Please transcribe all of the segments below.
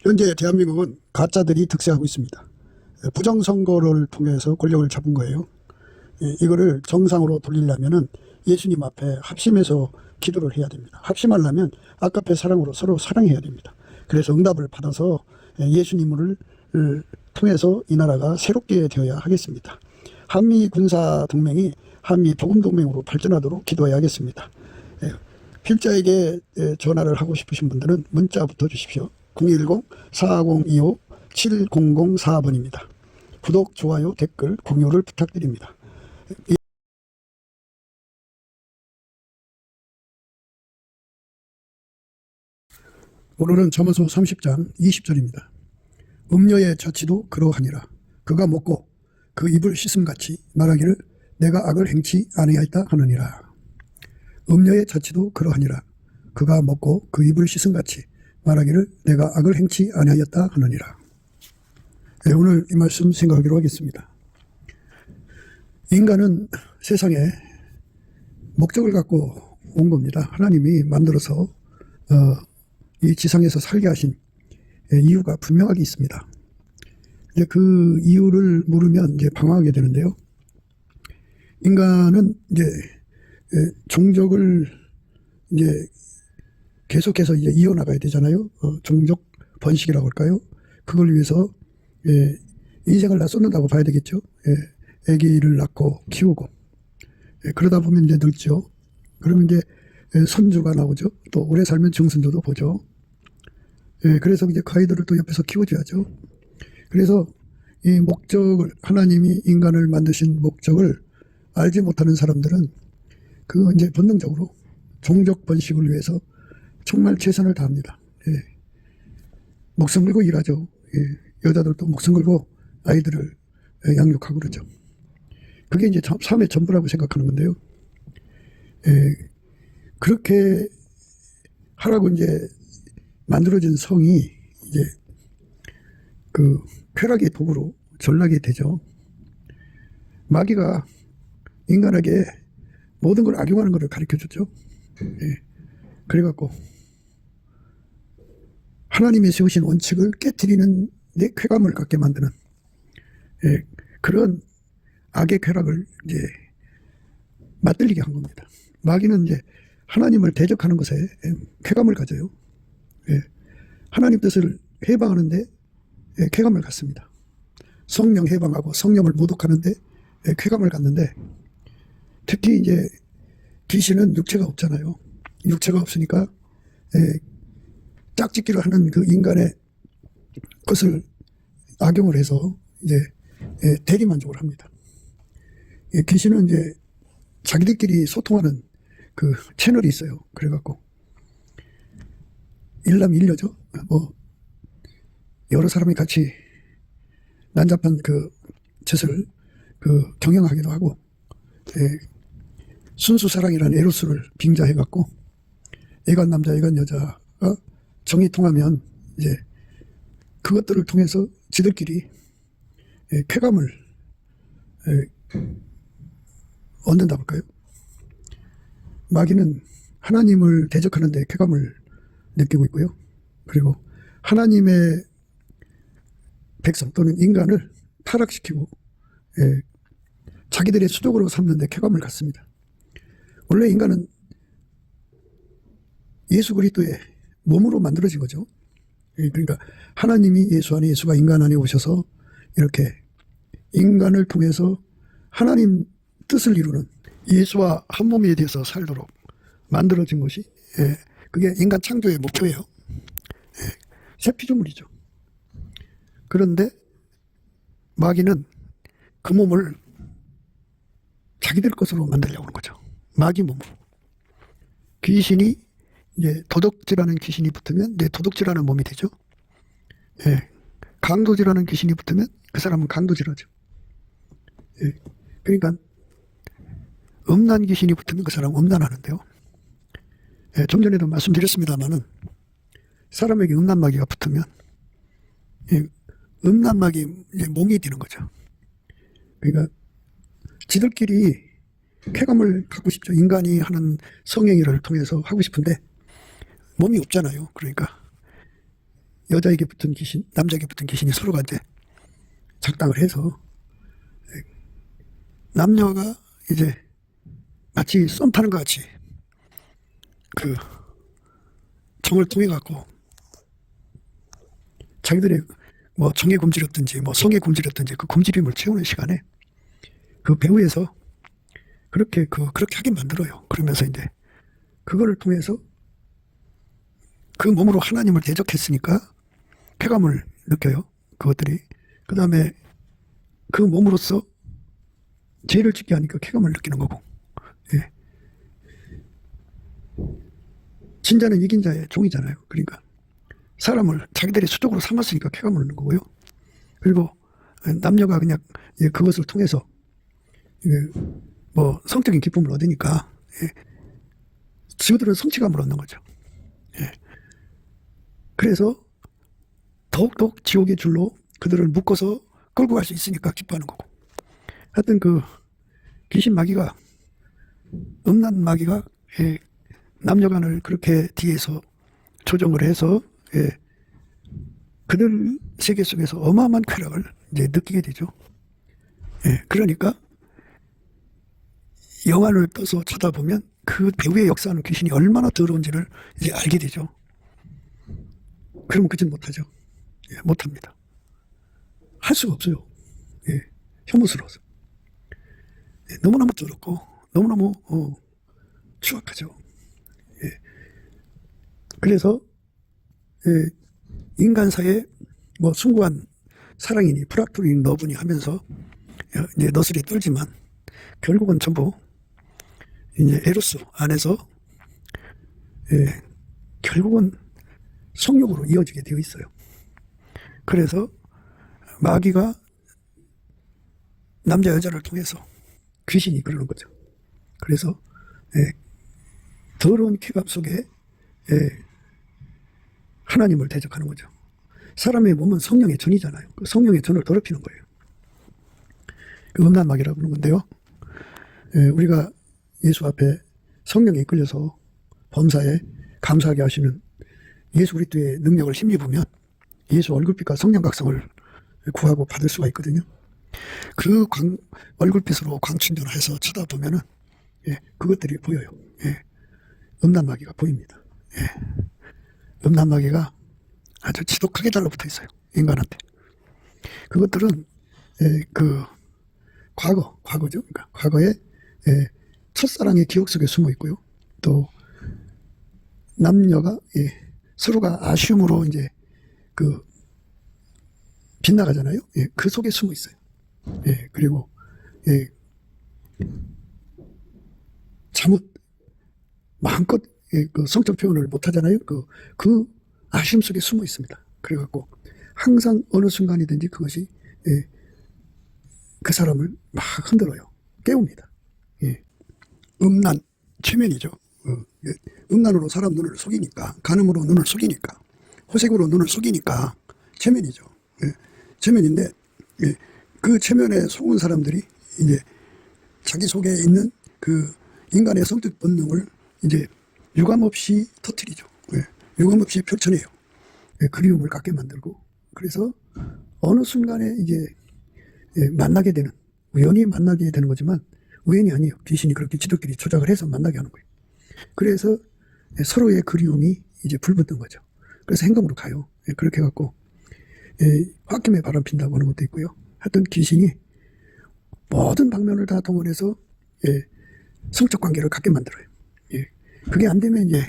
현재 대한민국은 가짜들이 득세하고 있습니다. 부정선거를 통해서 권력을 잡은 거예요. 이거를 정상으로 돌리려면은 예수님 앞에 합심해서 기도를 해야 됩니다. 합심하려면 아까페 사랑으로 서로 사랑해야 됩니다. 그래서 응답을 받아서 예수님을 통해서 이 나라가 새롭게 되어야 하겠습니다. 한미 군사 동맹이 한미 복음 동맹으로 발전하도록 기도해야겠습니다. 필자에게 전화를 하고 싶으신 분들은 문자부터 주십시오. 010-4025-7004번입니다. 구독, 좋아요, 댓글, 공유를 부탁드립니다. 오늘은 잠언서 30장 20절입니다. 음녀의 자치도 그러하니라. 그가 먹고 그 입을 씻음같이 말하기를 내가 악을 행치 아니하였다 하느니라. 음녀의 자치도 그러하니라. 그가 먹고 그 입을 씻음같이 말하기를 내가 악을 행치 아니하였다 하느니라. 네, 오늘 이 말씀 생각하기로 하겠습니다. 인간은 세상에 목적을 갖고 온 겁니다. 하나님이 만들어서 이 지상에서 살게 하신 이유가 분명하게 있습니다. 이제 그 이유를 물으면 이제 방황하게 되는데요. 인간은 이제 종족을 이제 계속해서 이제 이어나가야 되잖아요. 종족 번식이라고 할까요? 그걸 위해서 인생을 다 쏟는다고 봐야 되겠죠. 아기를 낳고 키우고 그러다 보면 이제 늙죠. 그러면 이제 손주가 나오죠. 또 오래 살면 증손주도 보죠. 그래서 이제 그 아이들을 또 옆에서 키워줘야죠. 그래서 이 목적을, 하나님이 인간을 만드신 목적을 알지 못하는 사람들은 그 이제 본능적으로 종족 번식을 위해서 정말 최선을 다합니다. 목숨 걸고 일하죠. 여자들도 목숨 걸고 아이들을 양육하고 그러죠. 그게 이제 삶의 전부라고 생각하는 건데요. 그렇게 하라고 이제 만들어진 성이 이제 그 쾌락의 도구로 전락이 되죠. 마귀가 인간에게 모든 걸 악용하는 것을 가르쳐 줬죠. 그래갖고 하나님이 세우신 원칙을 깨트리는 내 쾌감을 갖게 만드는 그런 악의 쾌락을 이제 맞들리게 한 겁니다. 마귀는 이제 하나님을 대적하는 것에 쾌감을 가져요. 하나님 뜻을 해방하는데 쾌감을 갖습니다. 성령 해방하고 성령을 모독하는데 쾌감을 갖는데, 특히 이제 귀신은 육체가 없잖아요. 육체가 없으니까 짝짓기를 하는 그 인간의 것을 악용을 해서 이제 대리만족을 합니다. 귀신은 이제 자기들끼리 소통하는 그 채널이 있어요. 그래갖고 일남일녀죠. 뭐 여러 사람이 같이 난잡한 그 짓을 그 경영하기도 하고, 순수 사랑이라는 에로스를 빙자해갖고 애간 남자 애간 여자가 정이 통하면 이제 그것들을 통해서 지들끼리 쾌감을 얻는다고 할까요? 마귀는 하나님을 대적하는데 쾌감을 느끼고 있고요. 그리고 하나님의 백성 또는 인간을 타락시키고 자기들의 수족으로 삼는데 쾌감을 갖습니다. 원래 인간은 예수 그리스도의 몸으로 만들어진 거죠. 그러니까 하나님이 예수 안에, 예수가 인간 안에 오셔서 이렇게 인간을 통해서 하나님 뜻을 이루는 예수와 한 몸이 돼서 살도록 만들어진 것이 그게 인간 창조의 목표예요. 새 피조물이죠. 그런데 마귀는 그 몸을 자기들 것으로 만들려고 하는 거죠. 마귀 몸으로. 귀신이 이제 도덕질하는 귀신이 붙으면 이제 도덕질하는 몸이 되죠. 강도질하는 귀신이 붙으면 그 사람은 강도질하죠. 그러니까 음란 귀신이 붙으면 그 사람은 음란하는데요. 좀 전에도 말씀드렸습니다만은 사람에게 음란 마귀가 붙으면 음란 마귀 몽이 되는 거죠. 그러니까 지들끼리 쾌감을 갖고 싶죠. 인간이 하는 성행위를 통해서 하고 싶은데 몸이 없잖아요. 그러니까 여자에게 붙은 귀신, 남자에게 붙은 귀신이 서로가 이제 작당을 해서 남녀가 이제 마치 썸 타는 것 같이 그 정을 통해 갖고 자기들의 뭐 정에 굶주렸든지 뭐 성에 굶주렸든지 그 굶주림을 채우는 시간에 그 배후에서 그렇게 하게 만들어요. 그러면서 이제 그거를 통해서 그 몸으로 하나님을 대적했으니까 쾌감을 느껴요. 그것들이. 그 다음에 그 몸으로써 죄를 짓게 하니까 쾌감을 느끼는 거고. 예. 진자는 이긴 자의 종이잖아요. 그러니까 사람을 자기들이 수적으로 삼았으니까 쾌감을 얻는 거고요. 그리고 남녀가 그냥 그것을 통해서 뭐 성적인 기쁨을 얻으니까 지우들은 성취감을 얻는 거죠. 그래서 더욱더욱 지옥의 줄로 그들을 묶어서 끌고 갈 수 있으니까 기뻐하는 거고. 하여튼 그 귀신 마귀가, 음란 마귀가 남녀간을 그렇게 뒤에서 조정을 해서 그들 세계 속에서 어마어마한 쾌락을 이제 느끼게 되죠. 그러니까 영화를 떠서 쳐다보면 그 배우의 역사하는 귀신이 얼마나 더러운지를 이제 알게 되죠. 그러면 그짓 못하죠. 못합니다. 할 수가 없어요. 혐오스러워서. 너무너무 더럽고 너무너무 추악하죠. 그래서 인간사에 뭐 숭고한 사랑이니 프락토리니 너브니 하면서 이제 너스레 떨지만 결국은 전부 이제 에로스 안에서 결국은 성욕으로 이어지게 되어 있어요. 그래서 마귀가 남자 여자를 통해서 귀신이 그러는 거죠. 그래서 더러운 쾌감 속에 하나님을 대적하는 거죠. 사람의 몸은 성령의 전이잖아요. 그 성령의 전을 더럽히는 거예요. 그 음란마귀라고 하는 건데요. 우리가 예수 앞에 성령에 이끌려서 범사에 감사하게 하시는 예수 그리스도의 능력을 힘입으면 예수 얼굴빛과 성령 각성을 구하고 받을 수가 있거든요. 그 얼굴빛으로 광충전해서 쳐다보면은 그것들이 보여요. 음란마귀가 보입니다. 음란마귀가 아주 지독하게 달라붙어 있어요. 인간한테. 그것들은 그 과거죠. 그러니까 과거에 첫사랑의 기억 속에 숨어 있고요. 또 남녀가 서로가 아쉬움으로 이제 그 빗나가잖아요. 그 속에 숨어 있어요. 그리고 잘못 마음껏 그 성적 표현을 못 하잖아요. 그 아쉬움 속에 숨어 있습니다. 그래갖고 항상 어느 순간이든지 그것이 그 사람을 막 흔들어요. 깨웁니다. 음란, 최면이죠. 음란으로 사람 눈을 속이니까, 간음으로 눈을 속이니까, 호색으로 눈을 속이니까 최면이죠. 최면인데 그 최면에 속은 사람들이 이제 자기 속에 있는 그 인간의 성적 본능을 이제 유감없이 터뜨리죠. 유감없이 펼쳐내요. 그리움을 갖게 만들고, 그래서 어느 순간에 이제 만나게 되는, 우연히 만나게 되는 거지만 우연이 아니에요. 귀신이 그렇게 지들끼리 조작을 해서 만나게 하는 거예요. 그래서 서로의 그리움이 이제 불붙는 거죠. 그래서 행동으로 가요. 그렇게 해갖고 홧김에 바람 핀다고 하는 것도 있고요. 하여튼 귀신이 모든 방면을 다 동원해서 성적 관계를 갖게 만들어요. 그게 안 되면 이제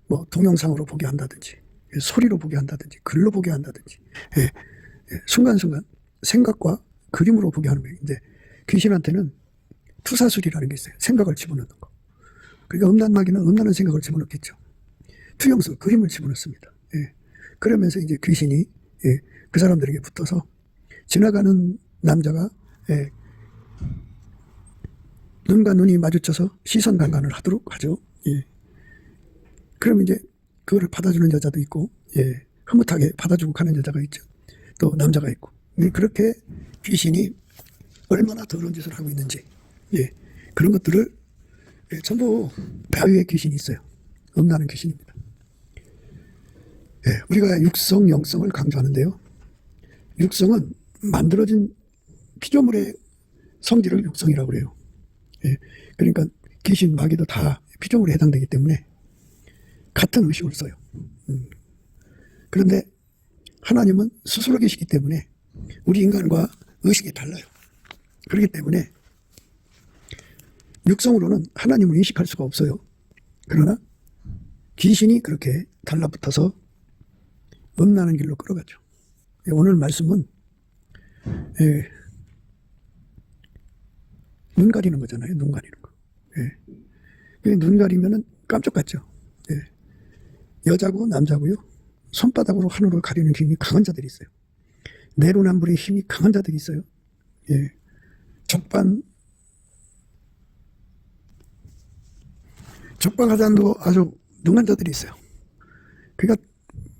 뭐 동영상으로 보게 한다든지, 소리로 보게 한다든지, 글로 보게 한다든지, 순간순간 생각과 그림으로 보게 하는 거예요. 근데 귀신한테는 투사술이라는 게 있어요. 생각을 집어넣는 거. 그러니까 음란마귀는 음란한 생각을 집어넣겠죠. 투영수, 그림을 집어넣습니다. 그러면서 이제 귀신이 그 사람들에게 붙어서 지나가는 남자가 눈과 눈이 마주쳐서 시선 강간을 하도록 하죠. 그러면 이제 그거를 받아주는 여자도 있고, 흐뭇하게 받아주고 가는 여자가 있죠. 또 남자가 있고. 그렇게 귀신이 얼마나 더러운 짓을 하고 있는지, 그런 것들을 전부 배후에 귀신이 있어요. 음란한 귀신입니다. 우리가 육성, 영성을 강조하는데요. 육성은 만들어진 피조물의 성질을 육성이라고 그래요. 예, 그러니까 귀신, 마귀도 다 피조물에 해당되기 때문에 같은 의식을 써요. 그런데 하나님은 스스로 계시기 때문에 우리 인간과 의식이 달라요. 그렇기 때문에 육성으로는 하나님을 인식할 수가 없어요. 그러나 귀신이 그렇게 달라붙어서 음란한 길로 끌어가죠. 오늘 말씀은 눈 가리는 거잖아요. 눈 가리는 거. 눈 가리면은 깜짝 같죠. 여자고 남자고요. 손바닥으로 하늘을 가리는 힘이 강한 자들이 있어요. 내로남불의 힘이 강한 자들이 있어요. 적반하장도 아주 능한 자들이 있어요. 그러니까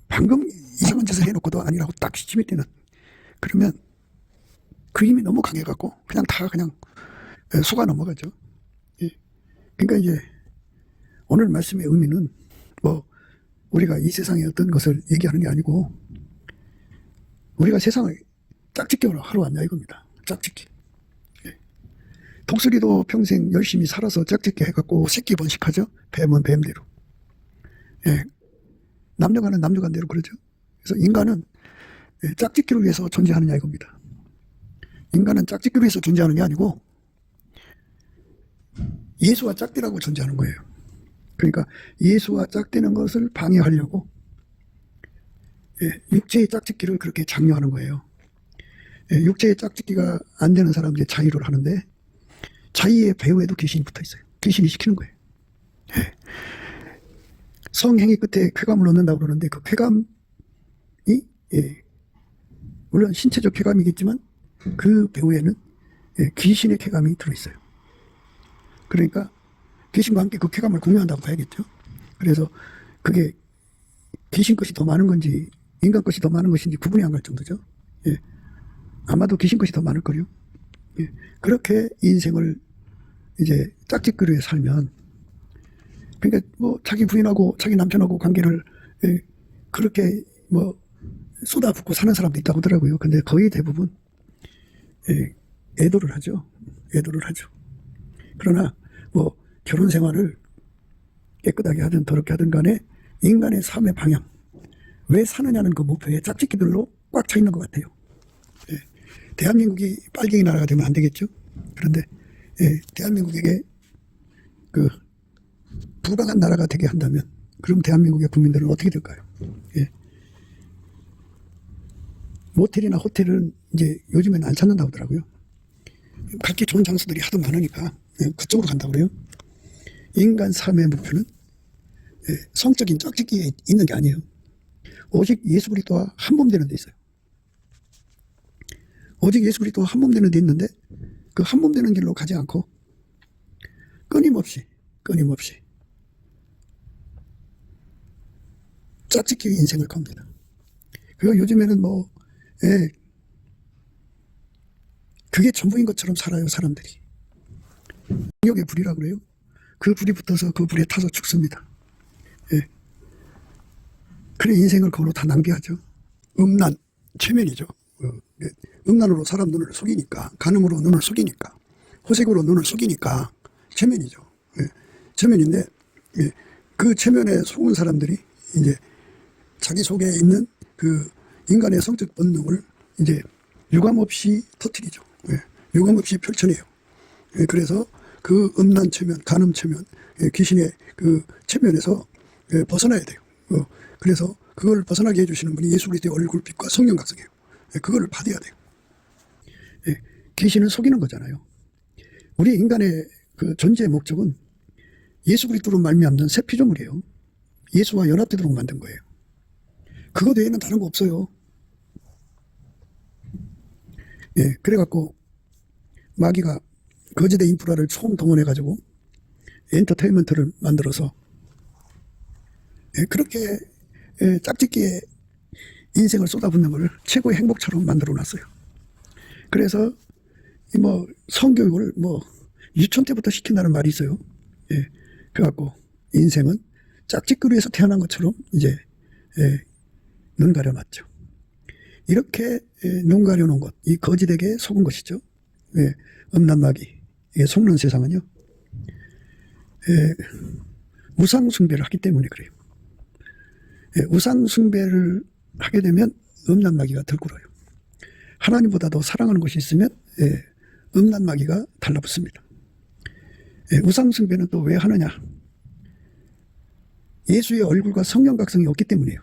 방금 이상한 짓을 해놓고도 아니라고 딱 시침이 되는, 그러면 그 힘이 너무 강해갖고 그냥 다 그냥 속아 넘어가죠. 그러니까 이제 오늘 말씀의 의미는 뭐 우리가 이 세상의 어떤 것을 얘기하는 게 아니고 우리가 세상을 짝짓기 하러 왔냐 이겁니다. 짝짓기. 독수리도 평생 열심히 살아서 짝짓기 해갖고 새끼 번식하죠. 뱀은 뱀대로. 남녀간은 남녀간대로 그러죠. 그래서 인간은 짝짓기를 위해서 존재하느냐 이겁니다. 인간은 짝짓기를 위해서 존재하는 게 아니고 예수와 짝대라고 존재하는 거예요. 그러니까 예수와 짝대는 것을 방해하려고 육체의 짝짓기를 그렇게 장려하는 거예요. 육체의 짝짓기가 안 되는 사람들이 자의를 하는데 자의의 배후에도 귀신이 붙어 있어요. 귀신이 시키는 거예요. 성행위 끝에 쾌감을 얻는다고 그러는데 그 쾌감이 물론 신체적 쾌감이겠지만 그 배후에는 귀신의 쾌감이 들어있어요. 그러니까 귀신과 함께 그 쾌감을 공유한다고 봐야겠죠. 그래서 그게 귀신 것이 더 많은 건지 인간 것이 더 많은 것인지 구분이 안 갈 정도죠. 아마도 귀신 것이 더 많을 거요. 그렇게 인생을 이제 짝짓기로 살면, 그러니까 뭐 자기 부인하고 자기 남편하고 관계를 그렇게 뭐 쏟아붓고 사는 사람도 있다고 하더라고요. 근데 거의 대부분 애도를 하죠. 애도를 하죠. 그러나 뭐 결혼 생활을 깨끗하게 하든 더럽게 하든 간에 인간의 삶의 방향, 왜 사느냐는 그 목표에 짝짓기들로 꽉 차 있는 것 같아요. 대한민국이 빨갱이 나라가 되면 안 되겠죠. 그런데 대한민국에게 그 부강한 나라가 되게 한다면 그럼 대한민국의 국민들은 어떻게 될까요? 모텔이나 호텔은 이제 요즘에는 안 찾는다고 하더라고요. 각기 좋은 장소들이 하도 많으니까 그쪽으로 간다고 그래요. 인간 삶의 목표는 성적인 짝짓기에 있는 게 아니에요. 오직 예수 그리스도와 한 몸 되는 데 있어요. 오직 예수 그리스도와 한 몸 되는 데 있는데 그 한 몸 되는 길로 가지 않고 끊임없이 짝짓기 인생을 겁니다. 그거 요즘에는 뭐 그게 전부인 것처럼 살아요. 사람들이. 정욕의 불이라고 그래요. 그 불이 붙어서 그 불에 타서 죽습니다. 그래 인생을 그걸로 다 낭비하죠. 음란, 체면이죠. 음란으로 사람 눈을 속이니까, 간음으로 눈을 속이니까, 호색으로 눈을 속이니까 체면이죠. 체면인데 그 체면에 속은 사람들이 이제 자기 속에 있는 그 인간의 성적 본능을 이제 유감없이 터뜨리죠. 유감없이 펼쳐내요. 그래서 그 음란 체면, 간음 체면, 귀신의 그 체면에서 벗어나야 돼요. 그래서 그걸 벗어나게 해주시는 분이 예수 그리스도의 얼굴빛과 성령 각성이에요. 그걸 받아야 돼요. 귀신은 속이는 거잖아요. 우리 인간의 그 존재의 목적은 예수 그리스도로 말미암는 새 피조물이에요. 예수와 연합되도록 만든 거예요. 그거 외에는 다른 거 없어요. 그래갖고 마귀가 거짓의 인프라를 총동원해가지고 엔터테인먼트를 만들어서 그렇게 짝짓기에 인생을 쏟아붓는 걸 최고의 행복처럼 만들어 놨어요. 그래서 뭐 성교육을 뭐 유치원 때부터 시킨다는 말이 있어요. 그래갖고 인생은 짝짓기로 해서 태어난 것처럼 이제 눈 가려놨죠. 이렇게 눈 가려놓은 것, 이 거짓에게 속은 것이죠. 음란마귀, 속는 세상은요, 우상 숭배를 하기 때문에 그래요. 우상 숭배를 하게 되면 음란마귀가 들끓어요. 하나님보다도 사랑하는 것이 있으면 음란마귀가 달라붙습니다. 우상 숭배는 또 왜 하느냐? 예수의 얼굴과 성령각성이 없기 때문이에요.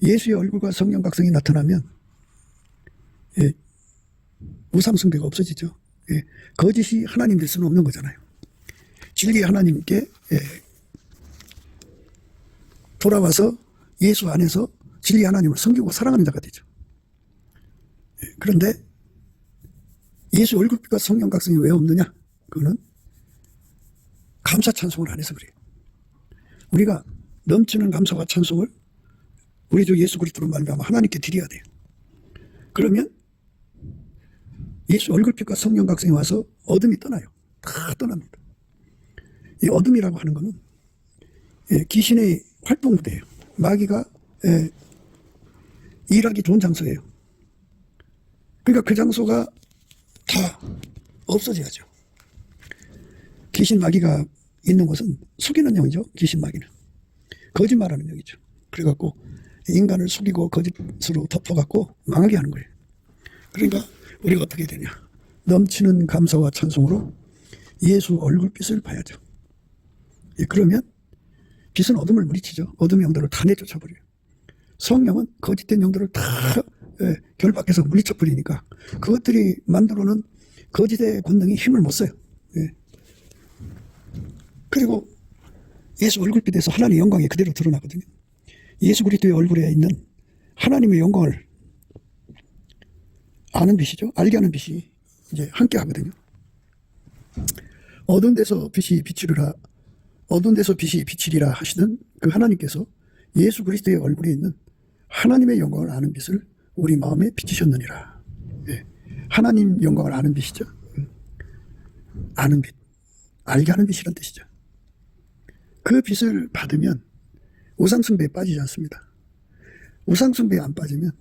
예수의 얼굴과 성령각성이 나타나면 우상 숭배가 없어지죠. 거짓이 하나님 될 수는 없는 거잖아요. 진리의 하나님께 돌아와서 예수 안에서 진리 하나님을 섬기고 사랑하는 자가 되죠. 그런데 예수 얼굴빛과 성령각성이 왜 없느냐? 그거는 감사 찬송을 안 해서 그래요. 우리가 넘치는 감사와 찬송을 우리 주 예수 그리스도로 말미암아 하나님께 드려야 돼요. 그러면 예수 얼굴빛과 성령각성이 와서 어둠이 떠나요. 다 떠납니다. 이 어둠이라고 하는 것은 귀신의 활동부대예요. 마귀가 일하기 좋은 장소예요. 그러니까 그 장소가 다 없어져야죠. 귀신 마귀가 있는 곳은 속이는 영이죠. 귀신 마귀는 거짓말하는 영이죠. 그래갖고 인간을 속이고 거짓으로 덮어갖고 망하게 하는 거예요. 그러니까 우리가 어떻게 되냐? 넘치는 감사와 찬송으로 예수 얼굴빛을 봐야죠. 그러면 빛은 어둠을 물리치죠. 어둠의 영들을 다 내쫓아버려요. 성령은 거짓된 영들을 다 결박해서 물리쳐버리니까 그것들이 만들어놓은 거짓의 권능이 힘을 못 써요. 그리고 예수 얼굴빛에서 하나님의 영광이 그대로 드러나거든요. 예수 그리스도의 얼굴에 있는 하나님의 영광을 아는 빛이죠. 알게 하는 빛이 이제 함께 하거든요. 어두운 데서 빛이 비추리라, 어두운 데서 빛이 비치리라 하시던 그 하나님께서 예수 그리스도의 얼굴에 있는 하나님의 영광을 아는 빛을 우리 마음에 비치셨느니라. 하나님 영광을 아는 빛이죠. 아는 빛, 알게 하는 빛이란 뜻이죠. 그 빛을 받으면 우상숭배에 빠지지 않습니다. 우상숭배에 안 빠지면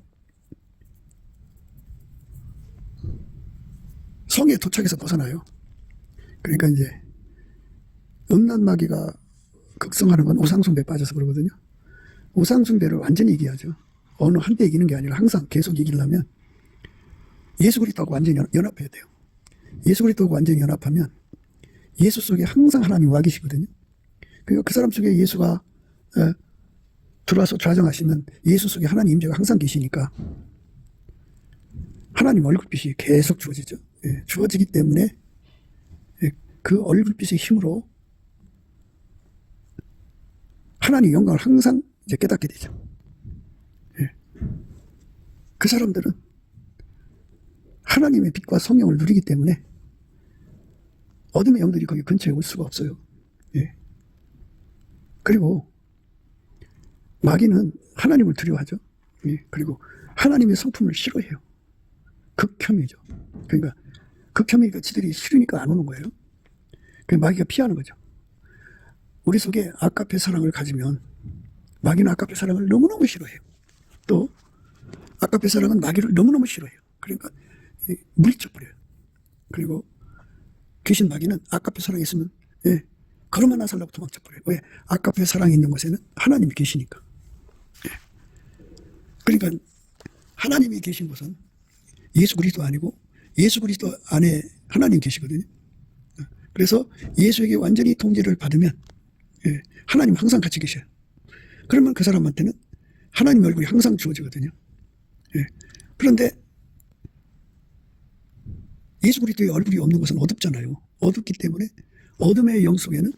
성에 도착해서 벗어나요. 그러니까 이제 음란마귀가 극성하는 건 우상숭배에 빠져서 그러거든요. 우상숭배를 완전히 이겨야죠. 어느 한때 이기는 게 아니라 항상 계속 이기려면 예수 그리스도하고 완전히 연합해야 돼요. 예수 그리스도하고 완전히 연합하면 예수 속에 항상 하나님 와 계시거든요. 그러니까 그 사람 속에 예수가 들어와서 좌정하시면 예수 속에 하나님 임재가 항상 계시니까 하나님 얼굴빛이 계속 주어지죠. 주어지기 때문에 그 얼굴빛의 힘으로 하나님 영광을 항상 이제 깨닫게 되죠. 그 사람들은 하나님의 빛과 성령을 누리기 때문에 어둠의 영들이 거기 근처에 올 수가 없어요. 그리고 마귀는 하나님을 두려워하죠. 그리고 하나님의 성품을 싫어해요. 극혐이죠. 그러니까 극혐이니까 지들이 싫으니까 안 오는 거예요. 그 마귀가 피하는 거죠. 우리 속에 아까페 사랑을 가지면 마귀는 아까페 사랑을 너무너무 싫어해요. 또 아까페 사랑은 마귀를 너무너무 싫어해요. 그러니까 물리쳐버려요. 그리고 귀신 마귀는 아까페 사랑이 있으면 걸음 하나 살라고 도망쳐버려요. 왜? 아까페 사랑이 있는 곳에는 하나님이 계시니까. 그러니까 하나님이 계신 곳은 예수 그리스도 아니고 예수 그리스도 안에 하나님 계시거든요. 그래서 예수에게 완전히 통제를 받으면 하나님 항상 같이 계셔요. 그러면 그 사람한테는 하나님 얼굴이 항상 주어지거든요. 그런데 예수 그리스도의 얼굴이 없는 것은 어둡잖아요. 어둡기 때문에 어둠의 영 속에는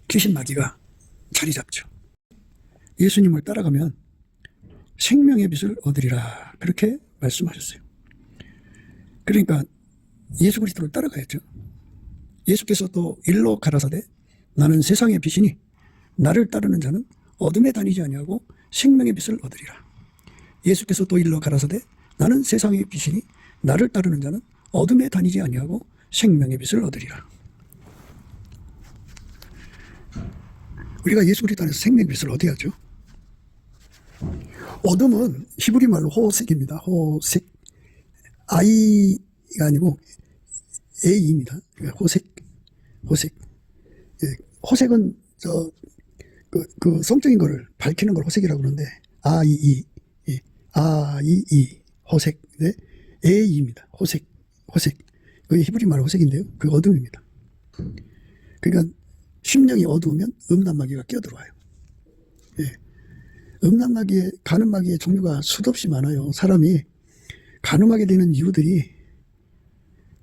귀신 마귀가 자리 잡죠. 예수님을 따라가면 생명의 빛을 얻으리라 그렇게 말씀하셨어요. 그러니까 예수 그리스도를 따라가야죠. 예수께서 또 일로 가라사대 나는 세상의 빛이니 나를 따르는 자는 어둠에 다니지 아니하고 생명의 빛을 얻으리라. 예수께서 또 일로 가라사대 나는 세상의 빛이니 나를 따르는 자는 어둠에 다니지 아니하고 생명의 빛을 얻으리라. 우리가 예수 그리스도 안에서 생명의 빛을 얻어야죠. 어둠은 히브리 말로 호색입니다. 호색. I가 아니고 A입니다. 호색. 예, 호색은 그 성적인 거를 밝히는 걸 호색이라고 그러는데, 예, 호색. 네? A입니다. 호색. 그 히브리 말 호색인데요. 그 어둠입니다. 그러니까 심령이 어두우면 음란마귀가 끼어들어와요. 예. 간음마귀의 종류가 수도 없이 많아요. 사람이 간음하게 되는 이유들이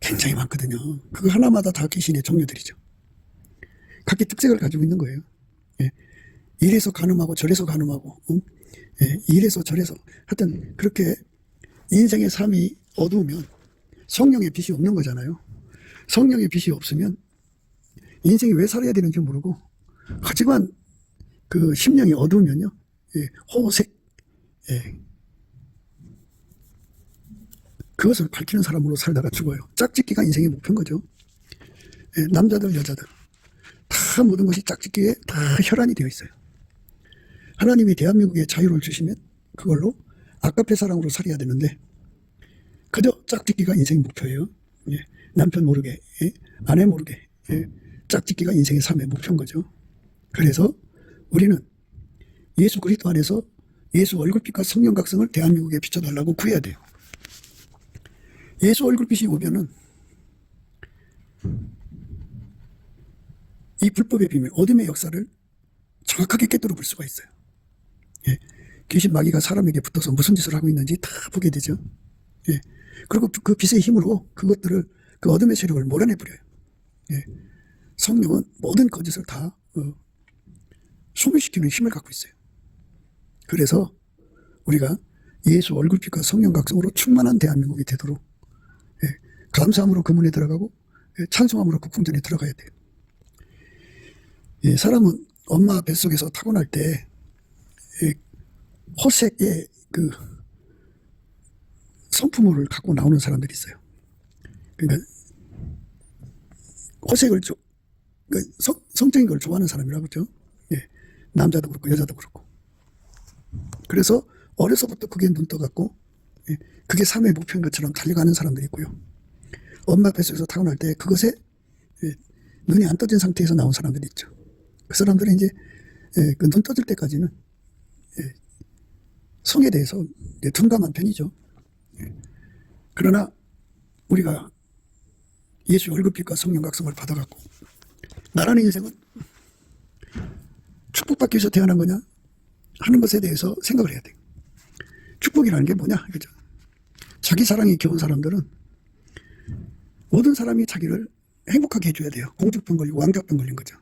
굉장히 많거든요. 그거 하나마다 다 귀신의 종류들이죠. 각기 특색을 가지고 있는 거예요. 예. 이래서 간음하고 저래서 간음하고, 예. 이래서 저래서. 하여튼 그렇게 인생의 삶이 어두우면 성령의 빛이 없는 거잖아요. 성령의 빛이 없으면 인생이 왜 살아야 되는지 모르고, 하지만 그 심령이 어두우면요, 예, 호색, 예, 그것을 밝히는 사람으로 살다가 죽어요. 짝짓기가 인생의 목표인 거죠. 예, 남자들, 여자들 다 모든 것이 짝짓기에 다 혈안이 되어 있어요. 하나님이 대한민국에 자유를 주시면 그걸로 아까페 사랑으로 살아야 되는데, 그저 짝짓기가 인생의 목표예요. 예, 남편 모르게, 예, 아내 모르게, 예, 짝짓기가 인생의 삶의 목표인 거죠. 그래서 우리는 예수 그리스도 안에서 예수 얼굴빛과 성령 각성을 대한민국에 비춰달라고 구해야 돼요. 예수 얼굴빛이 오면은 이 불법의 비밀, 어둠의 역사를 정확하게 깨뜨려 볼 수가 있어요. 예, 귀신 마귀가 사람에게 붙어서 무슨 짓을 하고 있는지 다 보게 되죠. 예, 그리고 그 빛의 힘으로 그것들을, 그 어둠의 세력을 몰아내버려요. 예, 성령은 모든 거짓을 다 소멸시키는 힘을 갖고 있어요. 그래서 우리가 예수 얼굴빛과 성령 각성으로 충만한 대한민국이 되도록, 예, 감사함으로 그 문에 들어가고, 예, 찬송함으로 그 궁전에 들어가야 돼요. 예, 사람은 엄마 뱃속에서 타고날 때, 예, 호색의 그 성품을 갖고 나오는 사람들이 있어요. 그러니까 호색을 성적인 걸 좋아하는 사람이라고 그러죠. 예, 남자도 그렇고 여자도 그렇고. 그래서 어려서부터 그게 눈 떠갖고, 예, 그게 삶의 목표인 것처럼 달려가는 사람들이 있고요. 엄마 뱃속에서 타고날 때 그것에, 예, 눈이 안 떠진 상태에서 나온 사람들이 있죠. 그 사람들은 이제, 예, 그 눈 떠질 때까지는, 예, 성에 대해서 둔감한 편이죠. 예. 그러나 우리가 예수 얼굴빛과 성령 각성을 받아갖고 나라는 인생은 축복받기 위해서 태어난 거냐 하는 것에 대해서 생각을 해야 돼요. 축복이라는 게 뭐냐 이거죠. 자기 사랑이 겨운 사람들은 모든 사람이 자기를 행복하게 해줘야 돼요. 공주병 걸리고 왕자병 걸린 거죠.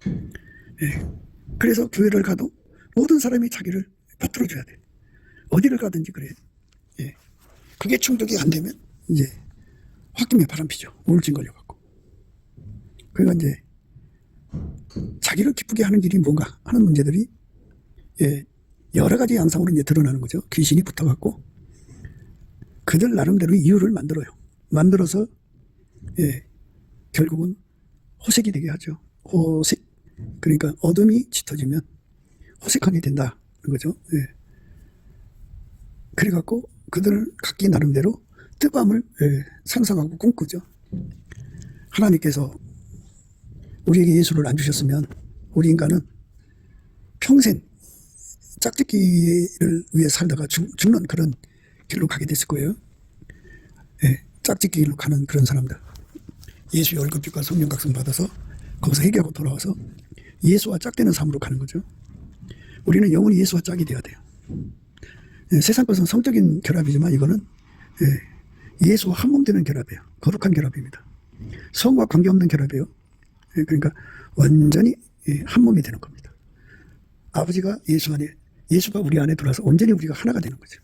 예. 그래서 교회를 가도 모든 사람이 자기를 받들어줘야 돼. 어디를 가든지 그래. 예. 그게 충족이 안 되면 이제 홧김에 바람피죠. 우울증 걸려갖고. 그러니까 이제 자기를 기쁘게 하는 길이 뭔가 하는 문제들이, 예, 여러 가지 양상으로 이제 드러나는 거죠. 귀신이 붙어갖고 그들 나름대로 이유를 만들어서, 예, 결국은 호색이 되게 하죠. 호색. 그러니까 어둠이 짙어지면 호색하게 된다는 거죠. 예. 그래갖고 그들 각기 나름대로 뜨밤을, 예, 상상하고 꿈꾸죠. 하나님께서 우리에게 예수를 안 주셨으면 우리 인간은 평생 짝짓기를 위해 살다가 죽는 그런 길로 가게 됐을 거예요. 예, 짝짓기 길로 가는 그런 사람들. 예수의 얼굴빛과 성령 각성 받아서 거기서 회개하고 돌아와서 예수와 짝되는 삶으로 가는 거죠. 우리는 예수와 짝이 되어야 돼요. 예, 세상 것은 성적인 결합이지만 이거는, 예, 예수와 한 몸 되는 결합이에요. 거룩한 결합입니다. 성과 관계없는 결합이에요. 예, 그러니까 완전히, 예, 한 몸이 되는 겁니다. 아버지가 예수 안에, 예수가 우리 안에 들어와서 온전히 우리가 하나가 되는 거죠.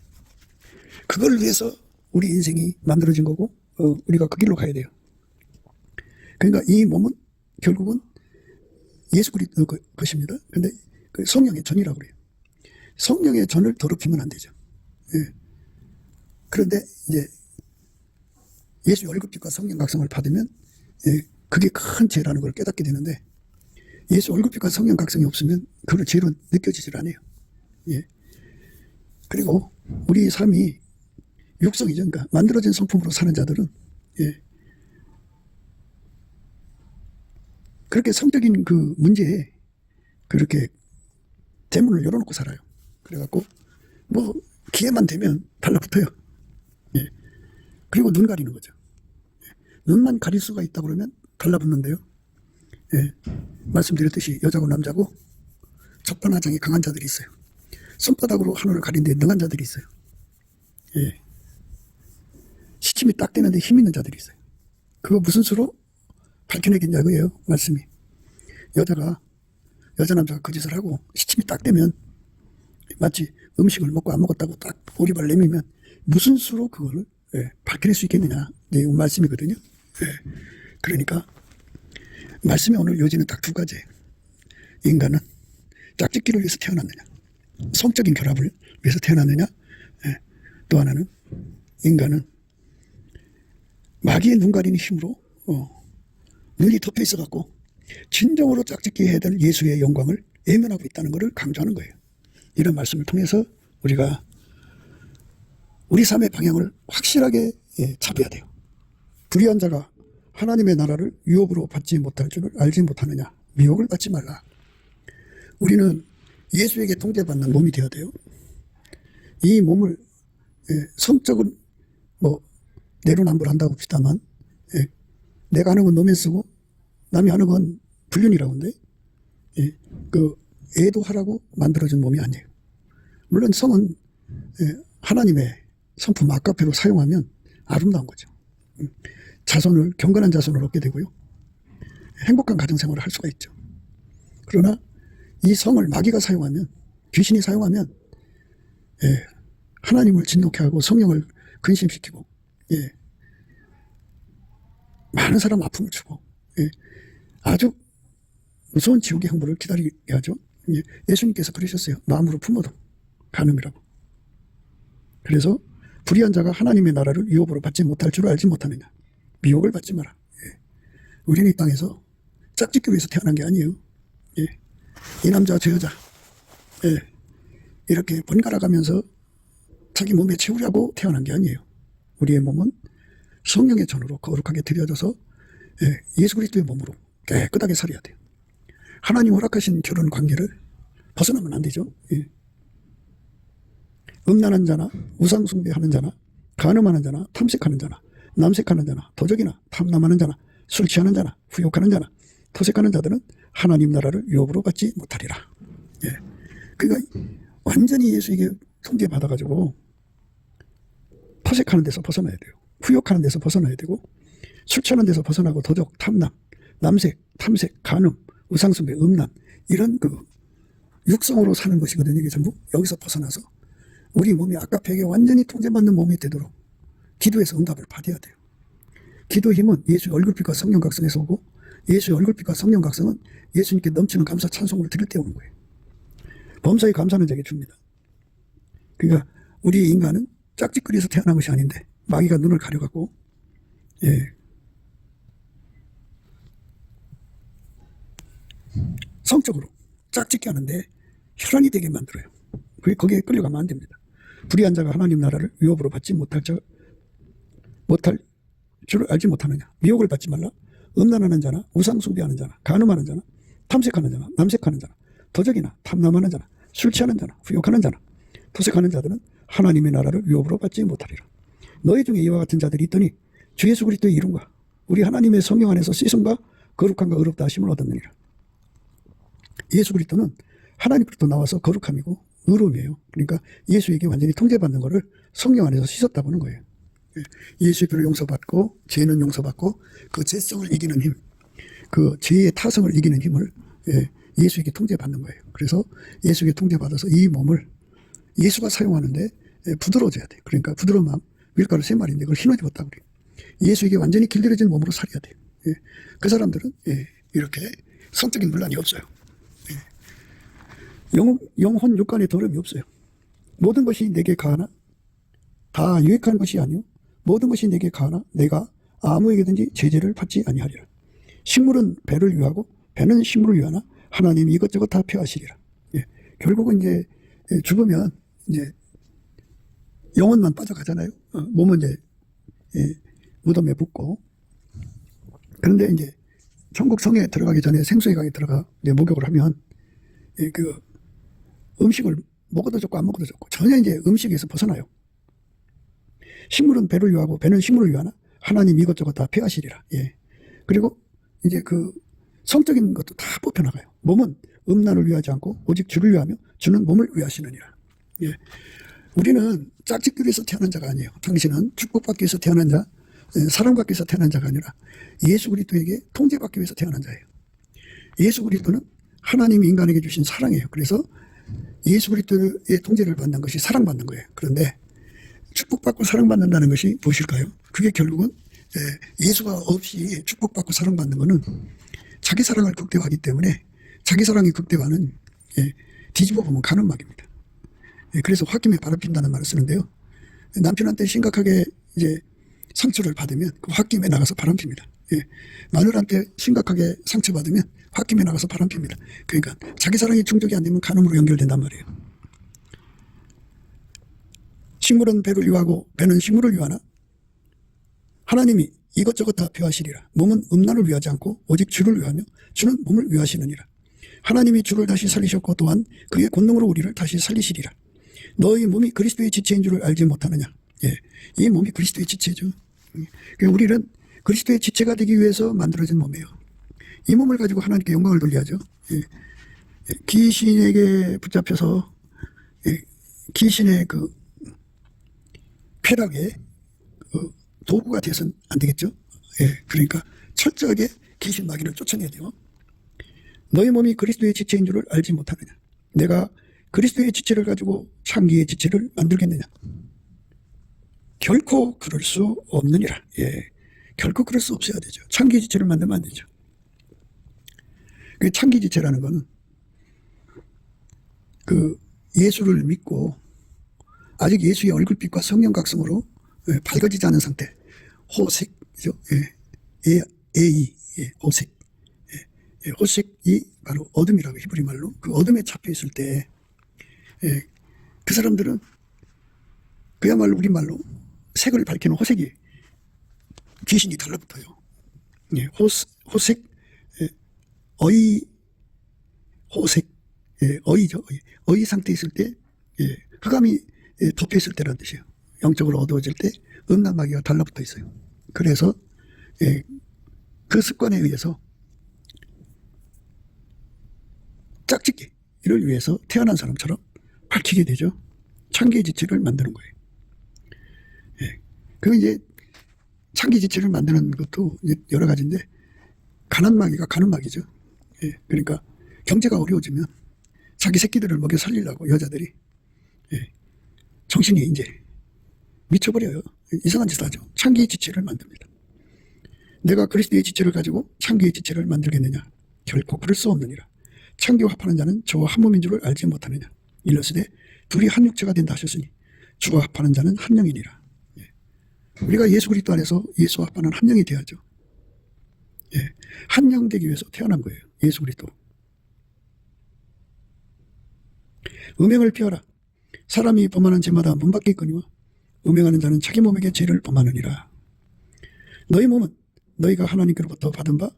그걸 위해서 우리 인생이 만들어진 거고, 우리가 그 길로 가야 돼요. 그러니까 이 몸은 결국은 예수 그리스도 것입니다. 근데 그 성령의 전이라고 그래요. 성령의 전을 더럽히면 안 되죠. 예. 그런데 이제 예수의 얼굴빛과 성령 각성을 받으면, 예, 그게 큰 죄라는 걸 깨닫게 되는데, 예수 얼굴빛과 성령 각성이 없으면 그걸 죄로 느껴지질 않아요. 예. 그리고 우리 삶이 육성이죠. 그러니까 만들어진 성품으로 사는 자들은 예. 그렇게 성적인 그 문제에 그렇게 대문을 열어놓고 살아요. 그래갖고 뭐 기회만 되면 달라붙어요. 예. 그리고 눈 가리는 거죠. 예. 눈만 가릴 수가 있다 그러면 달라붙는데요. 예. 말씀드렸듯이 여자고 남자고 적반하장이 강한 자들이 있어요. 손바닥으로 하늘을 가리는데 능한 자들이 있어요. 예. 시침이 딱 되는데 힘 있는 자들이 있어요. 그거 무슨 수로 밝혀내겠냐고요. 말씀이. 여자 남자가 그 짓을 하고 시침이 딱 되면 마치 음식을 먹고 안 먹었다고 딱 오리발 내밀면 무슨 수로 그걸 밝혀낼 수 있겠느냐. 내용 말씀이거든요. 예. 그러니까 말씀의 오늘 요지는 딱 두 가지. 인간은 짝짓기를 위해서 태어났느냐, 성적인 결합을 위해서 태어났느냐. 예. 또 하나는 인간은 마귀의 눈 가리는 힘으로 눈이 덮여 있어 갖고 진정으로 짝짓기 해야 될 예수의 영광을 외면하고 있다는 것을 강조하는 거예요. 이런 말씀을 통해서 우리가 우리 삶의 방향을 확실하게 잡아야 돼요. 불의한 자가 하나님의 나라를 유업으로 받지 못할 줄을 알지 못하느냐. 미혹을 받지 말라. 우리는 예수에게 통제받는 몸이 되어야 돼요. 이 몸을 성적은 뭐 내로남불한다고 합시다만 내가 하는 건 노맨스고 남이 하는 건 불륜이라고 하는데 그 애도하라고 만들어진 몸이 아니에요. 물론 성은 하나님의 성품 아카페로 사용하면 아름다운 거죠. 자손을 경건한 자손을 얻게 되고요. 행복한 가정생활을 할 수가 있죠. 그러나 이 성을 마귀가 사용하면, 귀신이 사용하면 하나님을 진노케 하고 성령을 근심시키고 많은 사람 아픔을 주고 아주 무서운 지옥의 형벌을 기다리게 하죠. 예수님께서 그러셨어요. 마음으로 품어도 간음이라고. 그래서 불의한 자가 하나님의 나라를 유업으로 받지 못할 줄 알지 못하느냐. 미혹을 받지 마라. 우리는 이 땅에서 짝짓기 위해서 태어난 게 아니에요. 이 남자 저 여자 이렇게 번갈아가면서 자기 몸에 채우려고 태어난 게 아니에요. 우리의 몸은 성령의 전으로 거룩하게 드려져서 예수 그리스도의 몸으로 깨끗하게 살아야 돼요. 하나님 허락하신 결혼 관계를 벗어나면 안 되죠. 음란한 자나 우상숭배하는 자나 간음하는 자나 탐색하는 자나 남색하는 자나 도적이나 탐남하는 자나 술 취하는 자나 후욕하는 자나 토색하는 자들은 하나님 나라를 유업으로 받지 못하리라. 그러니까 완전히 예수에게 통제받아가지고 토색하는 데서 벗어나야 돼요. 후욕하는 데서 벗어나야 되고 술 취하는 데서 벗어나고 도적, 탐남, 남색, 탐색, 간음, 우상숭배, 음란 이런 그 육성으로 사는 것이거든요. 이게 전부 여기서 벗어나서 우리 몸이 아까페에게 완전히 통제받는 몸이 되도록 기도에서 응답을 받아야 돼요. 기도 힘은 예수의 얼굴빛과 성령 각성에서 오고 예수의 얼굴빛과 성령 각성은 예수님께 넘치는 감사 찬송을 드릴 때 오는 거예요. 범사에 감사는 자에게 줍니다. 그러니까 우리 인간은 짝짓거리에서 태어난 것이 아닌데 마귀가 눈을 가려갖고 성적으로 짝짓기 하는데 혈안이 되게 만들어요. 거기에 끌려가면 안 됩니다. 불의한 자가 하나님 나라를 유업으로 받지 못할 줄을 알지 못하느냐. 미혹을 받지 말라. 음란하는 자나 우상숭배하는 자나 간음하는 자나 탐색하는 자나 남색하는 자나 도적이나 탐남하는 자나 술 취하는 자나 후욕하는 자나 토색하는 자들은 하나님의 나라를 유업으로 받지 못하리라. 너희 중에 이와 같은 자들이 있더니 주 예수 그리스도의 이름과 우리 하나님의 성령 안에서 씻음과 거룩함과 의롭다 하심을 얻었느니라. 예수 그리스도는 하나님으로부터 나와서 거룩함이고 의로움이에요. 그러니까 예수에게 완전히 통제받는 것을 성령 안에서 씻었다고 하는 거예요. 예수의 피로 용서받고 죄는 용서받고 그 죄성을 이기는 힘, 그 죄의 타성을 이기는 힘을 예수에게 통제받는 거예요. 그래서 예수에게 통제받아서 이 몸을 예수가 사용하는데 부드러워져야 돼요. 그러니까 부드러운 마음, 밀가루 3마리인데 그걸 휘어집었다 그래요. 예수에게 완전히 길들여진 몸으로 살아야 돼요. 그 사람들은 이렇게 성적인 분란이 없어요. 영혼 육간에 더러움이 없어요. 모든 것이 내게 가하나 다 유익한 것이 아니요 모든 것이 내게 가하나 내가 아무에게든지 제재를 받지 아니하리라. 식물은 배를 위하고 배는 식물을 위하나 하나님이 이것저것 다 폐하시리라. 예. 결국은 이제 죽으면 이제 영혼만 빠져가잖아요. 몸은 이제 무덤에 붓고. 그런데 이제 천국 성에 들어가기 전에 생수의 강에 들어가 이제 목욕을 하면 그 음식을 먹어도 좋고 안 먹어도 좋고 전혀 이제 음식에서 벗어나요. 식물은 배를 위하고 배는 식물을 위하나 하나님 이것저것 다 폐하시리라. 예. 그리고 이제 그 성적인 것도 다 뽑혀나가요. 몸은 음란을 위하지 않고 오직 주를 위하며 주는 몸을 위하시느니라. 예. 우리는 짝짓기에서 태어난 자가 아니에요. 당신은 축복받기 위해서 태어난 자, 사랑받기 위해서 태어난 자가 아니라 예수 그리스도에게 통제받기 위해서 태어난 자예요. 예수 그리스도는 하나님이 인간에게 주신 사랑이에요. 그래서 예수 그리스도의 통제를 받는 것이 사랑받는 거예요. 그런데 축복받고 사랑받는다는 것이 무엇일까요? 그게 결국은 예수가 없이 축복받고 사랑받는 것은 자기 사랑을 극대화하기 때문에 자기 사랑이 극대화는 뒤집어 보면 가는 막입니다. 그래서 홧김에 바람핀다는 말을 쓰는데요. 남편한테 심각하게 이제 상처를 받으면 그 홧김에 나가서 바람핍니다. 마누라한테 심각하게 상처받으면 홧김에 나가서 바람핍니다. 그러니까 자기 사랑이 충족이 안 되면 간음으로 연결된단 말이에요. 식물은 배를 위하고 배는 식물을 위하나 하나님이 이것저것 다 폐하시리라. 몸은 음란을 위하지 않고 오직 주를 위하며 주는 몸을 위하시느니라. 하나님이 주를 다시 살리셨고 또한 그의 권능으로 우리를 다시 살리시리라. 너희 몸이 그리스도의 지체인 줄을 알지 못하느냐. 이 몸이 그리스도의 지체죠. 우리는 그리스도의 지체가 되기 위해서 만들어진 몸이에요. 이 몸을 가지고 하나님께 영광을 돌려야죠. 귀신에게 붙잡혀서 귀신의 그 쾌락에 도구가 되어서는 안 되겠죠. 그러니까 철저하게 귀신 마귀를 쫓아내야 돼요. 너희 몸이 그리스도의 지체인 줄을 알지 못하느냐. 내가 그리스도의 지체를 가지고 창기의 지체를 만들겠느냐. 결코 그럴 수 없느니라. 결코 그럴 수 없어야 되죠. 창기 지체를 만들면 안 되죠. 그 창기 지체라는 거는 그 예수를 믿고 아직 예수의 얼굴빛과 성령 각성으로 밝아지지 않은 상태, 호색이죠. 에이, 호색. 호색이 바로 어둠이라고 히브리 말로 그 어둠에 잡혀 있을 때 그 사람들은 그야말로 우리말로 색을 밝히는 호색이 귀신이 달라붙어요. 호색, 호색, 어이죠. 어이 상태에 있을 때 흑암이 덮여 있을 때라는 뜻이에요. 영적으로 어두워질 때 음란 마귀가 달라붙어 있어요. 그래서 그 습관에 의해서 짝짓기를 위해서 태어난 사람처럼 밝히게 되죠. 창기의 지체를 만드는 거예요. 그 이제 창기 지체를 만드는 것도 여러 가지인데 가난 마귀가 가는 마귀죠. 그러니까 경제가 어려워지면 자기 새끼들을 먹여 살리려고 여자들이 정신이 이제 미쳐버려요. 이상한 짓을 하죠. 창기의 지체를 만듭니다. 내가 그리스도의 지체를 가지고 창기의 지체를 만들겠느냐. 결코 그럴 수 없느니라. 창기와 합하는 자는 저와 한 몸인 줄을 알지 못하느냐. 일러스되 둘이 한 육체가 된다 하셨으니 주와 합하는 자는 한 영이니라. 우리가 예수 그리스도 안에서 예수와 합하는 한 영이 되어야죠. 한 영 되기 위해서 태어난 거예요. 예수 그리스도. 음행을 피하라. 사람이 범하는 죄마다 문 밖에 있거니와 음행하는 자는 자기 몸에게 죄를 범하느니라. 너희 몸은 너희가 하나님께로부터 받은 바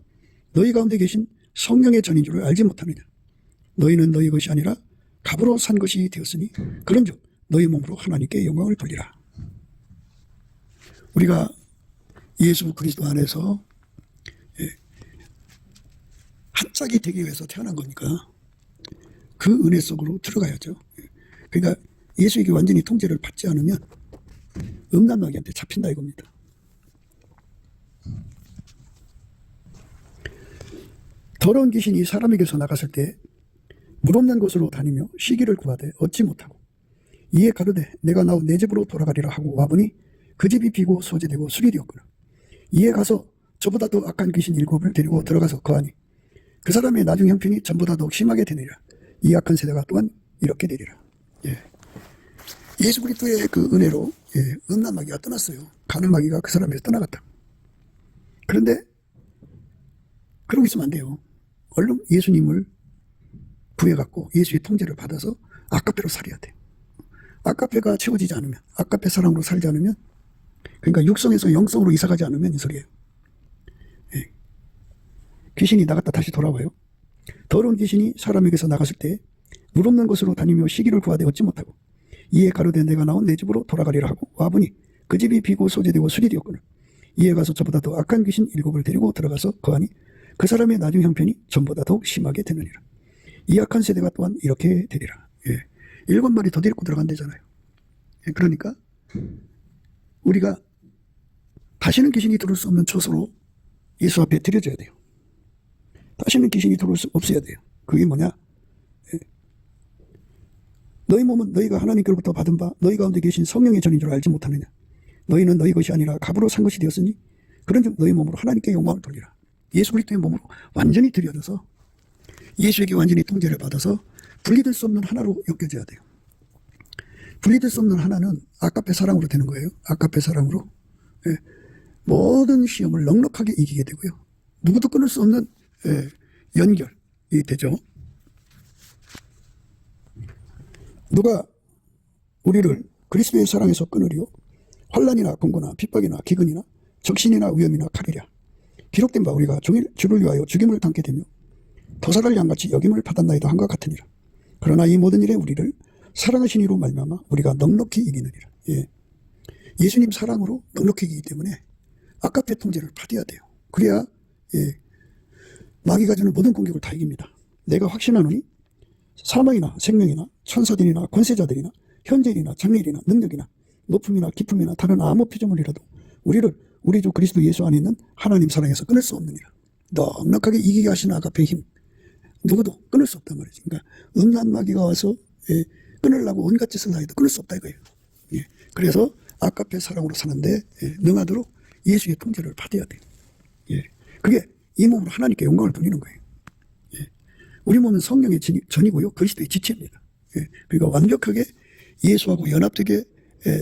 너희 가운데 계신 성령의 전인 줄을 알지 못하느냐. 너희는 너희 것이 아니라 값으로 산 것이 되었으니 그런즉 너희 몸으로 하나님께 영광을 돌리라. 우리가 예수 그리스도 안에서 한 짝이 되기 위해서 태어난 거니까 그 은혜 속으로 들어가야죠. 그러니까 예수에게 완전히 통제를 받지 않으면 음란 마귀한테 잡힌다 이겁니다. 더러운 귀신이 사람에게서 나갔을 때 물 없는 곳으로 다니며 쉬기를 구하되 얻지 못하고 이에 가로되 내가 나온 내 집으로 돌아가리라 하고 와보니 그 집이 비고 소재되고 술이 되었구나. 이에 가서 저보다 더 악한 귀신 7을 데리고 들어가서 거하니 그 사람의 나중 형편이 전보다 더욱 심하게 되느니라. 이 악한 세대가 또한 이렇게 되리라. 예수 그리스도의 그 은혜로 음란 마귀가 떠났어요. 가는 마귀가 그 사람에서 떠나갔다. 그런데 그러고 있으면 안 돼요. 얼른 예수님을 구해갖고 예수의 통제를 받아서 아가페로 살아야 돼요. 아가페가 채워지지 않으면, 아가페 사랑으로 살지 않으면, 그러니까 육성에서 영성으로 이사가지 않으면 이 소리예요. 예. 귀신이 나갔다 다시 돌아와요. 더러운 귀신이 사람에게서 나갔을 때 물 없는 곳으로 다니며 시기를 구하되 얻지 못하고 이에 가로되 내가 나온 내 집으로 돌아가리라 하고 와보니 그 집이 비고 소재되고 술이 되었거늘 이에 가서 저보다 더 악한 귀신 7을 데리고 들어가서 거하니 그 사람의 나중 형편이 전보다 더욱 심하게 되느니라. 이 악한 세대가 또한 이렇게 되리라. 예. 7마리 더 데리고 들어간대잖아요. 예. 그러니까 우리가 다시는 귀신이 들어올 수 없는 처소로 예수 앞에 드려져야 돼요. 다시는 귀신이 들어올 수 없어야 돼요. 그게 뭐냐? 예. 너희 몸은 너희가 하나님께로부터 받은 바 너희 가운데 계신 성령의 전인 줄 알지 못하느냐? 너희는 너희 것이 아니라 값으로 산 것이 되었으니 그런즉 너희 몸으로 하나님께 영광을 돌리라. 예수 그리스도의 몸으로 완전히 드려져서 예수에게 완전히 통제를 받아서 분리될 수 없는 하나로 엮여져야 돼요. 분리될 수 없는 하나는 아가페 사랑으로 되는 거예요. 아가페 사랑으로. 예. 모든 시험을 넉넉하게 이기게 되고요. 누구도 끊을 수 없는 연결이 되죠. 누가 우리를 그리스도의 사랑에서 끊으리요? 환난이나 공고나 핍박이나 기근이나 적신이나 위험이나 칼이랴. 기록된 바 우리가 종일 주를 위하여 죽임을 당게 되며 도살할 양같이 여김을 받았나이다 한것 같으니라. 그러나 이 모든 일에 우리를 사랑하신 이로 말미암아 우리가 넉넉히 이기느니라. 예. 예수님 사랑으로 넉넉히 이기기 때문에 아가페 통제를 받아야 돼요. 그래야 마귀가 주는 모든 공격을 다 이깁니다. 내가 확신하노니 사망이나 생명이나 천사들이나 권세자들이나 현재일이나 장래일이나 능력이나 높음이나 깊음이나 다른 아무 피조물이라도 우리를 우리 주 그리스도 예수 안에 있는 하나님 사랑에서 끊을 수 없느니라. 넉넉하게 이기게 하시는 아가페의 힘 누구도 끊을 수 없단 말이지. 그러니까 음란 마귀가 와서 끊으려고 온갖 짓을 다 해도 끊을 수 없다 이거예요. 예. 그래서 아가페 사랑으로 사는데 능하도록 예수의 통제를 받아야 돼요. 예. 그게 이 몸으로 하나님께 영광을 돌리는 거예요. 예. 우리 몸은 성령의 전이고요. 그리스도의 지체입니다. 예. 그러니까 완벽하게 예수하고 연합되게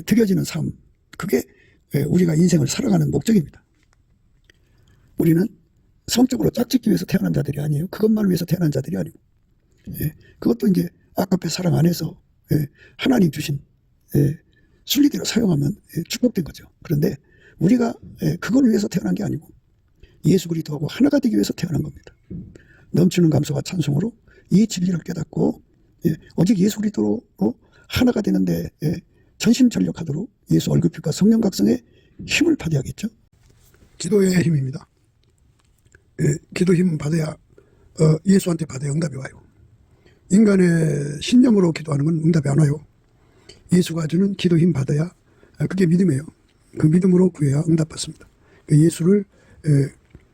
드려지는 삶. 그게 우리가 인생을 살아가는 목적입니다. 우리는 성적으로 짝짓기 위해서 태어난 자들이 아니에요. 그것만 위해서 태어난 자들이 아니고. 예. 그것도 이제 아가페 사랑 안에서 하나님 주신 순리대로 사용하면 축복된 거죠. 그런데 우리가 그걸 위해서 태어난 게 아니고 예수 그리스도하고 하나가 되기 위해서 태어난 겁니다. 넘치는 감사와 찬송으로 이 진리를 깨닫고 오직 예수 그리스도로 하나가 되는데 전심전력하도록 예수 얼굴빛과 성령 각성의 힘을 받아야겠죠. 기도의 힘입니다. 기도 힘 받아야 예수한테 받아야 응답이 와요. 인간의 신념으로 기도하는 건 응답이 안 와요. 예수가 주는 기도 힘 받아야 그게 믿음이에요. 그 믿음으로 구해야 응답받습니다. 예수를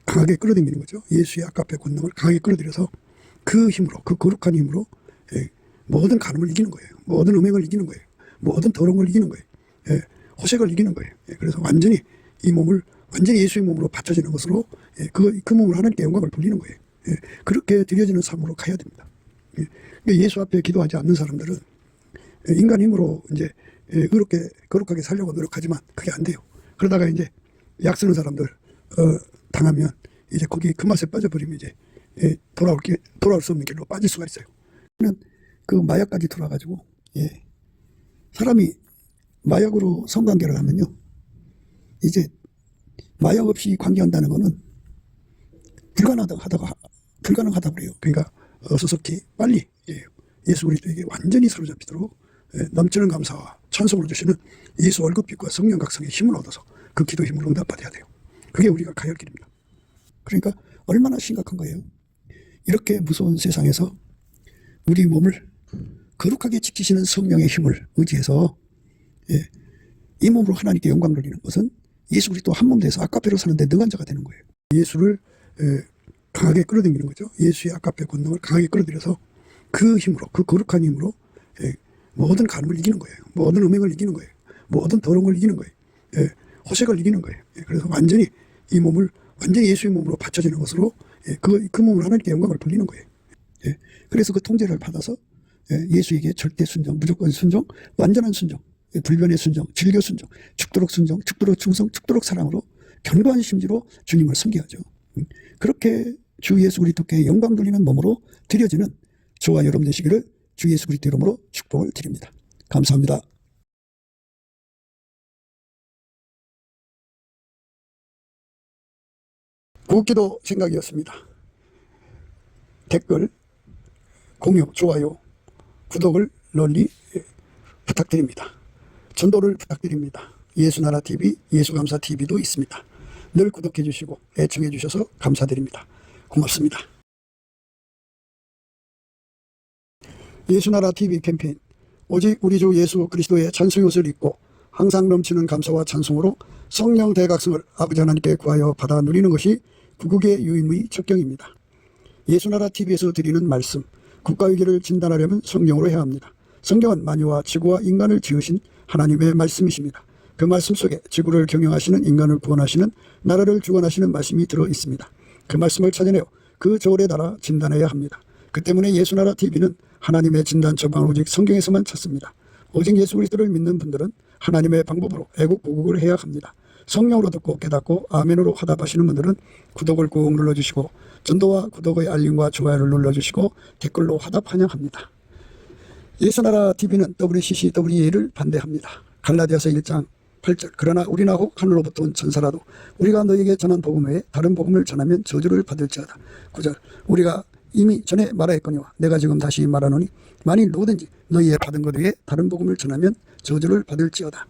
강하게 끌어당기는 거죠. 예수의 아가페 권능을 강하게 끌어들여서 그 힘으로, 그 거룩한 힘으로 모든 간음을 이기는 거예요. 모든 음행을 이기는 거예요. 모든 더러운 걸 이기는 거예요. 호색을 이기는 거예요. 그래서 완전히 이 몸을 완전히 예수의 몸으로 받쳐지는 것으로 그 몸을 하나님께 영광을 돌리는 거예요. 그렇게 드려지는 삶으로 가야 됩니다. 예수 앞에 기도하지 않는 사람들은 인간 힘으로 이제 거룩하게 살려고 노력하지만 그게 안 돼요. 그러다가 이제 약 쓰는 사람들 당하면 이제 거기 그 맛에 빠져버리면 이제 돌아올 수 없는 길로 빠질 수가 있어요. 그 마약까지 돌아가지고 사람이 마약으로 성관계를 하면요 이제 마약 없이 관계한다는 거는 불가능하다 그래요. 그러니까 어서속히 빨리 예수 그리스도에게 완전히 사로잡히도록 넘치는 감사와 찬송을 주시는 예수 얼굴빛과 성령 각성의 힘을 얻어서 그 기도 힘을 응답받아야 돼요. 그게 우리가 가야 할 길입니다. 그러니까 얼마나 심각한 거예요. 이렇게 무서운 세상에서 우리 몸을 거룩하게 지키시는 성령의 힘을 의지해서 이 몸으로 하나님께 영광 돌리는 것은 예수 그리스도 한 몸 돼서 아가페로 사는데 능한 자가 되는 거예요. 예수를 강하게 끌어당기는 거죠. 예수의 아가페 권능을 강하게 끌어들여서 그 힘으로, 그 거룩한 힘으로 모든 간음을 이기는 거예요. 모든 음행을 이기는 거예요. 모든 더러운 걸 이기는 거예요. 호색을 이기는 거예요. 그래서 완전히 이 몸을 완전히 예수의 몸으로 받쳐지는 것으로 그 몸을 하나님께 영광을 돌리는 거예요. 그래서 그 통제를 받아서 예수에게 절대 순종, 무조건 순종, 완전한 순종, 불변의 순종, 질교 순종, 죽도록 순종, 죽도록 충성, 죽도록 사랑으로 견고한 심지로 주님을 섬겨야죠. 그렇게 주 예수 그리스도께 영광 돌리는 몸으로 드려지는 저와 여러분 되시기를 주 예수 그리스도 이름으로 축복을 드립니다. 감사합니다. 구기도 생각이었습니다. 댓글, 공유, 좋아요, 구독을 널리 부탁드립니다. 전도를 부탁드립니다. 예수나라TV, 예수감사TV도 있습니다. 늘 구독해 주시고 애청해 주셔서 감사드립니다. 고맙습니다. 예수나라TV 캠페인, 오직 우리 주 예수 그리스도의 찬송옷을 입고 항상 넘치는 감사와 찬송으로 성령 대각성을 아버지 하나님께 구하여 받아 누리는 것이 구국의 유임의 척경입니다. 예수나라TV에서 드리는 말씀, 국가위기를 진단하려면 성경으로 해야 합니다. 성경은 만유와 지구와 인간을 지으신 하나님의 말씀이십니다. 그 말씀 속에 지구를 경영하시는, 인간을 구원하시는, 나라를 주관하시는 말씀이 들어 있습니다. 그 말씀을 찾아내어 그 저울에 달아 진단해야 합니다. 그 때문에 예수나라TV는 하나님의 진단 처방을 오직 성경에서만 찾습니다. 오직 예수 그리스도를 믿는 분들은 하나님의 방법으로 애국보국을 해야 합니다. 성령으로 듣고 깨닫고 아멘으로 화답하시는 분들은 구독을 꾹 눌러주시고 전도와 구독의 알림과 좋아요를 눌러주시고 댓글로 화답 환영합니다. 예수나라TV는 WCCWA를 반대합니다. 갈라디아서 1장 8절, 그러나 우리나 혹 하늘로부터 온 천사라도 우리가 너에게 전한 복음 외에 다른 복음을 전하면 저주를 받을지어다. 9절, 우리가 이미 전에 말하였거니와 내가 지금 다시 말하노니 만일 누구든지 너희의 받은 것 외에 다른 복음을 전하면 저주를 받을지어다.